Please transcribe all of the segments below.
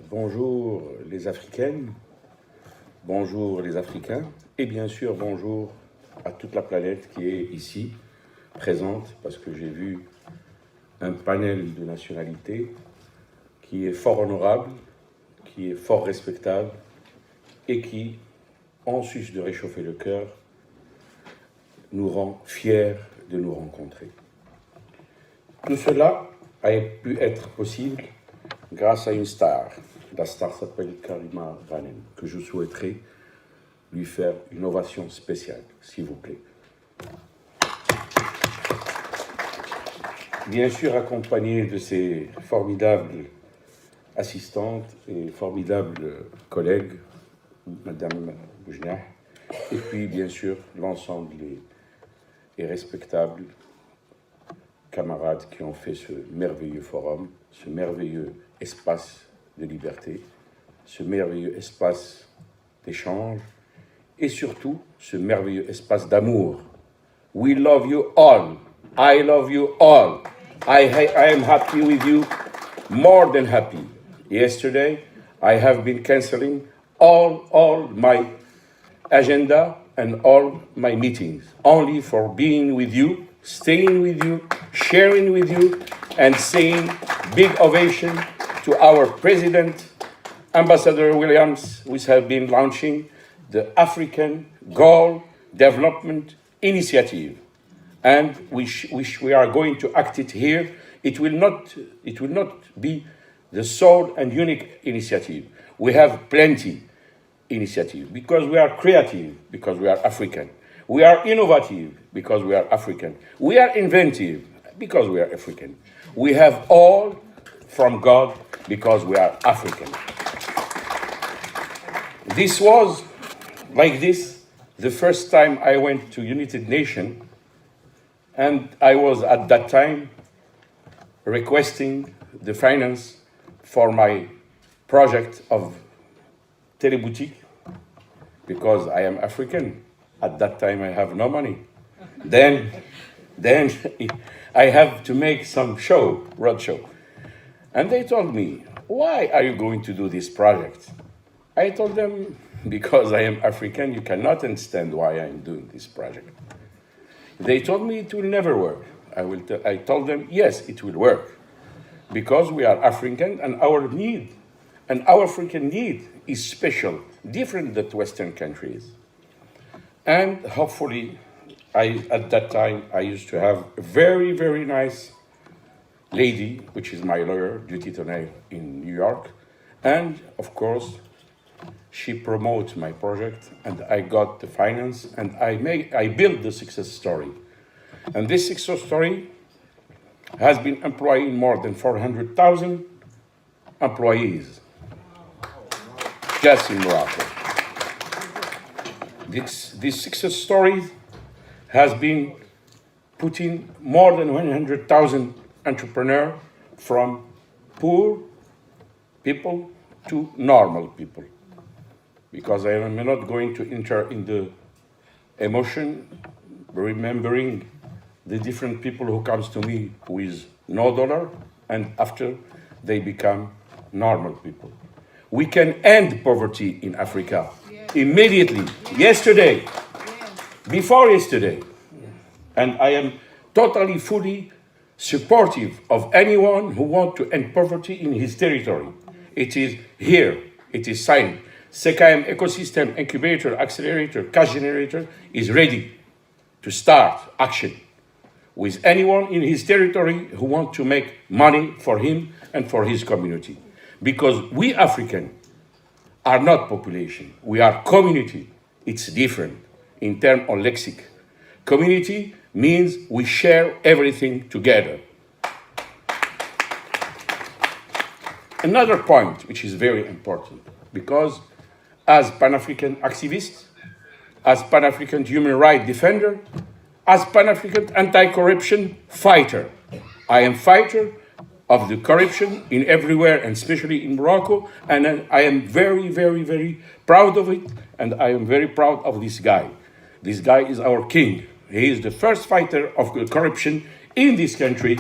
Bonjour les Africaines, bonjour les Africains, et bien sûr bonjour à toute la planète qui est ici, présente, parce que j'ai vu un panel de nationalités qui est fort honorable, qui est fort respectable, et qui, en sus de réchauffer le cœur, nous rend fiers de nous rencontrer. Tout cela a pu être possible grâce à une star. La star s'appelle Karima Ghanem, que je souhaiterais lui faire une ovation spéciale, s'il vous plaît. Bien sûr accompagnée de ses formidables assistantes et formidables collègues, Madame Boujnah, et puis bien sûr l'ensemble des respectables camarades qui ont fait ce merveilleux forum, ce merveilleux espace de liberté, ce merveilleux espace d'échange et surtout ce merveilleux espace d'amour. We love you all. I love you all. I am happy with you, more than happy. Yesterday, I have been canceling all my agenda and all my meetings, only for being with you, staying with you, sharing with you, and saying big ovation to our President, Ambassador Williams, who has been launching the African Goal Development Initiative. And which we are going to act it here. It will not be the sole and unique initiative. We have plenty initiative because we are creative, because we are African. We are innovative because we are African. We are inventive because we are African. We have all from God because we are African. This was like this the first time I went to United Nations, and I was at that time requesting the finance for my project of teleboutique because I am African. At that time I have no money. Then I have to make some road show. And they told me, why are you going to do this project? I told them, because I am African, you cannot understand why I am doing this project. They told me it will never work. I told them, yes, it will work. Because we are African and our need, and our African need is special, different than Western countries. And hopefully, at that time, I used to have a very, very nice lady, which is my lawyer, duty attorney in New York. And of course, she promotes my project, and I got the finance, and I built the success story. And this success story has been employing more than 400,000 employees just in Morocco. This success story has been putting more than 100,000 entrepreneurs from poor people to normal people. Because I am not going to enter in the emotion, remembering the different people who comes to me with no dollar, and after they become normal people. We can end poverty in Africa immediately, yesterday, before yesterday. And I am totally, fully supportive of anyone who wants to end poverty in his territory. It is here, it is signed. CKM Ecosystem Incubator, Accelerator, Cash Generator is ready to start action with anyone in his territory who wants to make money for him and for his community. Because we African are not population, we are community. It's different in terms of lexic. Community means we share everything together. Another point which is very important, because as Pan-African activist, as Pan-African human rights defender, as Pan-African anti-corruption fighter, I am fighter of the corruption in everywhere, and especially in Morocco, and I am very, very, very proud of it, and I am very proud of this guy. This guy is our king. He is the first fighter of corruption in this country,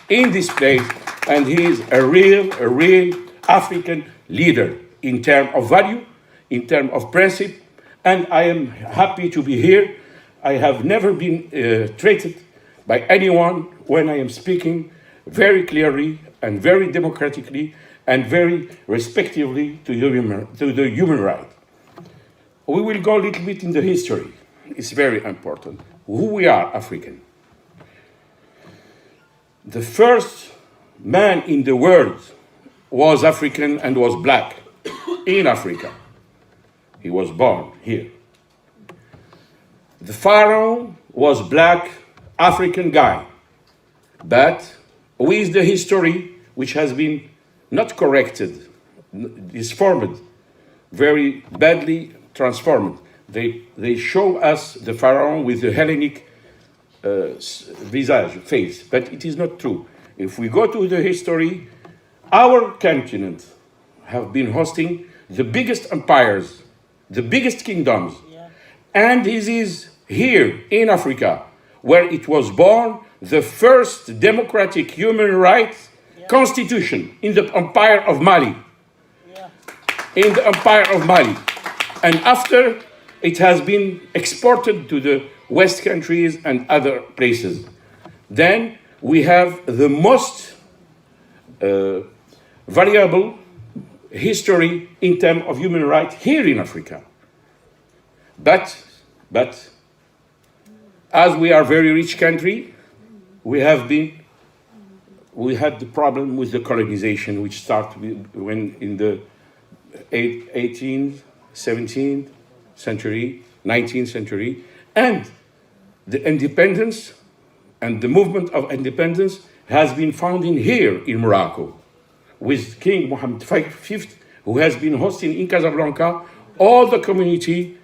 in this place, and he is a real African leader in terms of value, in terms of principle, and I am happy to be here. I have never been treated by anyone when I am speaking very clearly and very democratically and very respectively to the human right. We will go a little bit in the history. It's very important. Who we are, African. The first man in the world was African and was black in Africa. He was born here. The pharaoh was black, African guy, but with the history which has been not corrected, disformed, very badly transformed. They show us the pharaoh with the Hellenic face, but it is not true. If we go to the history, our continent have been hosting the biggest empires, the biggest kingdoms, and this is here in Africa, where it was born the first democratic human rights constitution in the Empire of Mali. In the Empire of Mali. And after, it has been exported to the West countries and other places. Then we have the most variable history in terms of human rights here in Africa. But as we are a very rich country, we had the problem with the colonization, which started when in the 18th, 17th century, 19th century, and the independence and the movement of independence has been founded here in Morocco, with King Mohammed V, who has been hosting in Casablanca all the community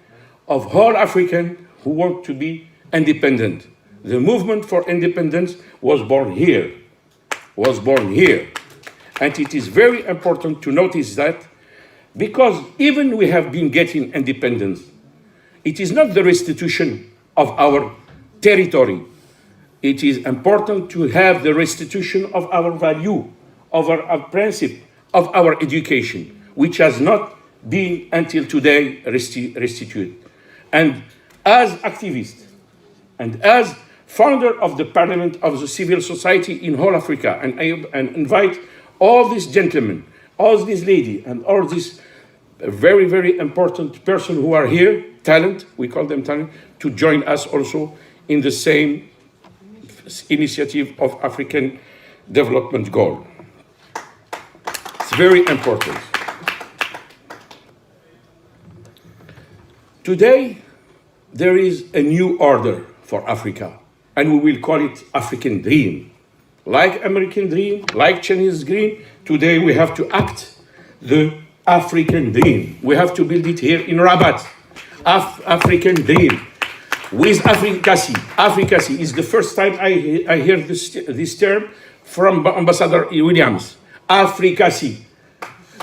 of whole African who want to be independent. The movement for independence was born here. And it is very important to notice that, because even we have been getting independence, it is not the restitution of our territory. It is important to have the restitution of our value, of our principle, of our education, which has not been until today restituted. And as activists and as founder of the Parliament of the Civil Society in whole Africa, and I invite all these gentlemen, all these ladies, and all these very, very important persons who are here, talent, we call them talent, to join us also in the same initiative of African development goal. It's very important. Today, there is a new order for Africa, and we will call it African Dream. Like American Dream, like Chinese Dream, today we have to act the African Dream. We have to build it here in Rabat. African Dream. With Africacy. Africacy is the first time I hear this term from Ambassador Williams. Africacy.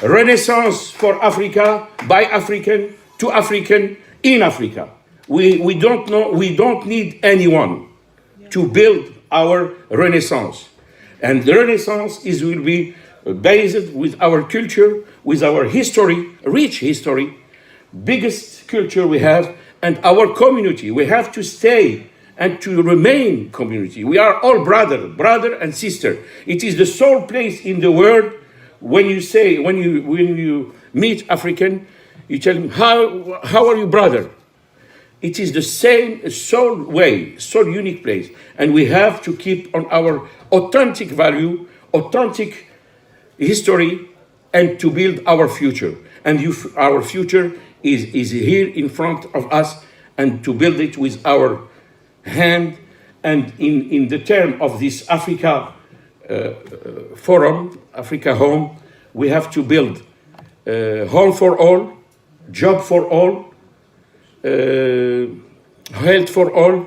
Renaissance for Africa, by African, to African, in Africa. We don't need anyone to build our Renaissance. And the Renaissance will be based with our culture, with our history, rich history, biggest culture we have, and our community. We have to stay and to remain community. We are all brother and sister. It is the sole place in the world when you meet African, you tell him, how are you, brother? It is the same sole way, sole unique place. And we have to keep on our authentic value, authentic history, and to build our future. And our future is here in front of us, and to build it with our hand. And in the term of this Africa forum, Africa Home, we have to build home for all, job for all, health for all,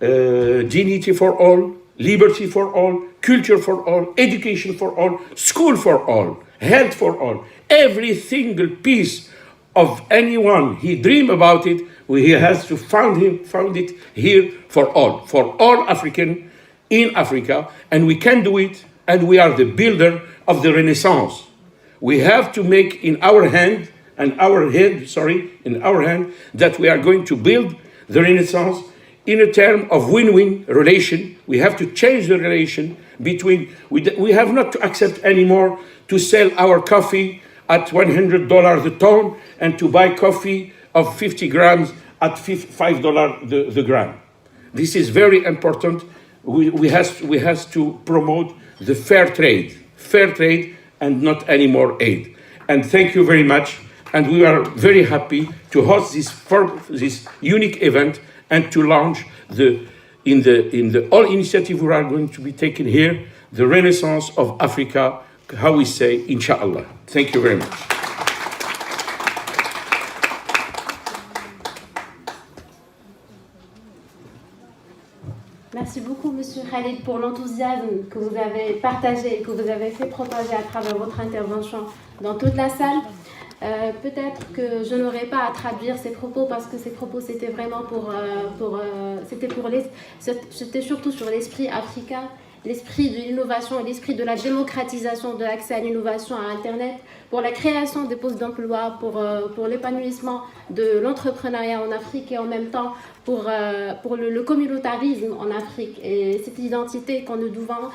dignity for all, liberty for all, culture for all, education for all, school for all, health for all. Every single piece of anyone, he dream about it, he has to found it here for all African in Africa, and we can do it and we are the builder of the Renaissance. We have to make in our hand, that we are going to build the Renaissance in a term of win-win relation. We have to change the relation between, we have not to accept anymore to sell our coffee at $100 a ton and to buy coffee of 50 grams at $5 the gram. This is very important. We have to promote the fair trade and not any more aid. And thank you very much. And we are very happy to host this unique event and to launch in the all initiative we are going to be taking here, the Renaissance of Africa, how we say, inshallah. Thank you very much. Merci beaucoup, Monsieur Khalid, pour l'enthousiasme que vous avez partagé et que vous avez fait propager à travers votre intervention dans toute la salle. Peut-être que je n'aurai pas à traduire ces propos parce que ces propos c'était vraiment c'était surtout sur l'esprit africain, l'esprit de l'innovation et l'esprit de la démocratisation de l'accès à l'innovation à Internet, pour la création des postes d'emploi, pour l'épanouissement de l'entrepreneuriat en Afrique et en même temps pour le communautarisme en Afrique et cette identité qu'on nous devons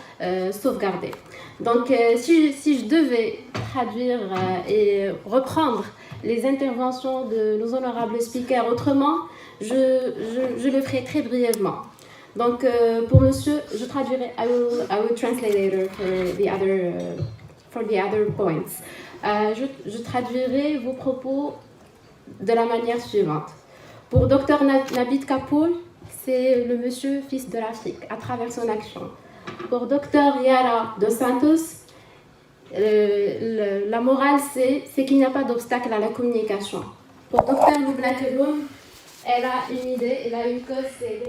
sauvegarder. Donc si je devais traduire et reprendre les interventions de nos honorables speakers autrement, je le ferai très brièvement. Donc pour monsieur, je traduirai, I will translate later for the other points. Je traduirai vos propos de la manière suivante. Pour Dr Navid Kapoor, c'est le monsieur fils de l'Afrique à travers son action. Pour Dr Yara dos Santos, la morale c'est qu'il n'y a pas d'obstacle à la communication. Pour Dr Nubla Keloum, elle a une idée, elle a une cause, c'est